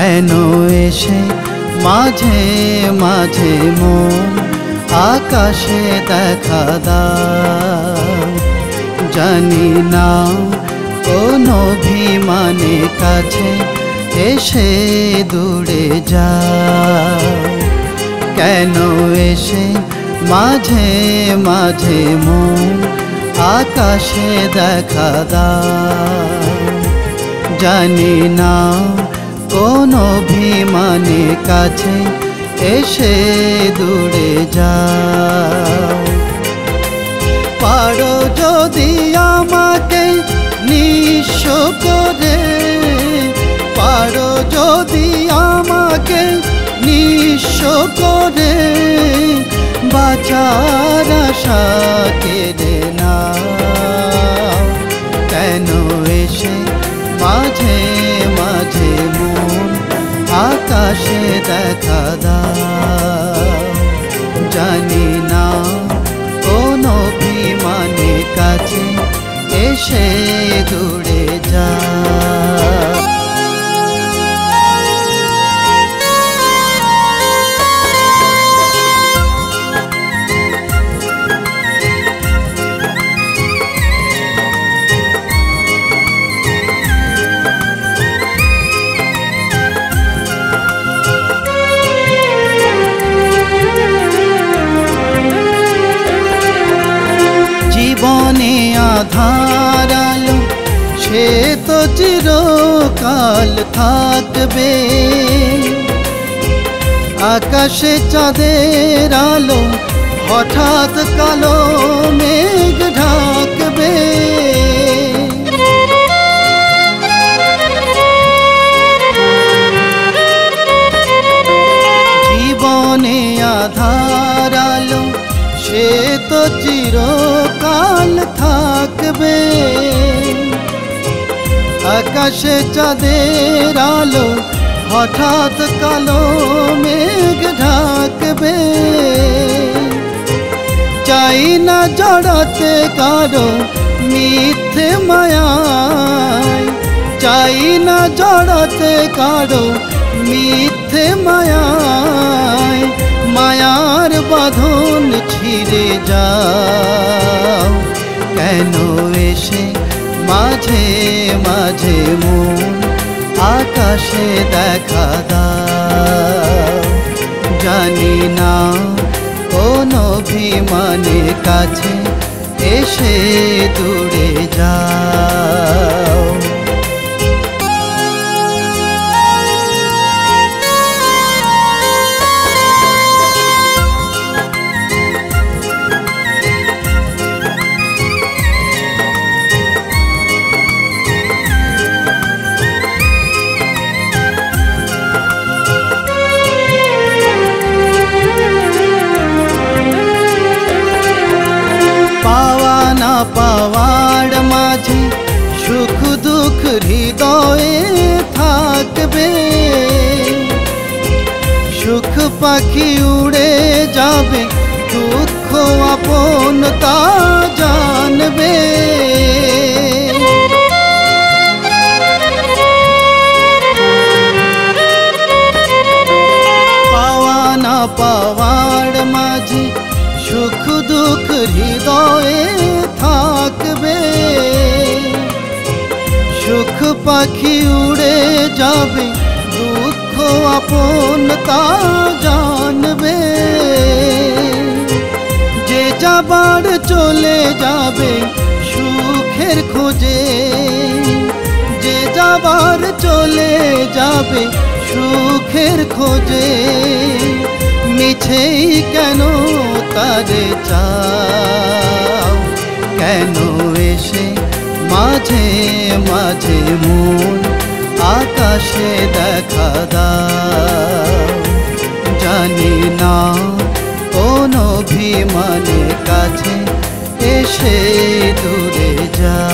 কেন এসে মাঝে মাঝে মন আকাশে দেখা দাও। জানি না কোন অভিমানে কাছে এসে দূরে যাও। কেন এসে মাঝে মাঝে মন আকাশে দেখা দাও। জানি না কোন অভিমানে কাছে এসে দূরে যাও। পারো যদি আমাকে নিঃস্ব করে, পারো যদি আমাকে নিঃস্ব করে, বাঁচার আশা কেড়ে নাও। কেন এসে মাঝে মাঝে মন আকাশে দেখা দাও। জানি না কোন অভিমানে কাছে এসে দূরে যাও। জীবনে আধার আলো সে তো চিরকাল থাকবে। আকাশে চাঁদের আলো হঠাৎ কালো মেঘ ঢাকবে। জীবনে আধার আলো সে তো চিরকাল থাকবে। আকাশে চাঁদের আলো হঠাৎ কালো মেঘ ঢাকবে। চাই না জড়াতে কারো মিথ্যে মায়ায়, চাই না জড়াতে কারো মিথ্যে মায়ায়। মায়ার বাঁধন ছিঁড়ে যাও। কেন এসে মাঝে মাঝে মন আকাশে দেখা দাও। জানি না কোন অভিমানে কাছে এসে দূরে যাও। পাওয়া না পাওয়ার মাঝে সুখ দুঃখ হৃদয়ে থাকবে। সুখ পাখি উড়ে যাবে, দুঃখ আপন তা জানবে। পাওয়া না পাওয়ার মাঝে সুখ দুঃখ হৃদয়ে থাকবে। সুখ পাখি উড়ে যাবে, দুঃখ আপন তা জানবে। যে যাবার চলে যাবে সুখের খোঁজে, যে যাবার চলে যাবে সুখের খোঁজে। মিছেই কেন তারে চাও। কেন এসে মাঝে মাঝে মন আকাশে দেখা দাও। জানি না কোন অভিমানে কাছে এসে দূরে যাও।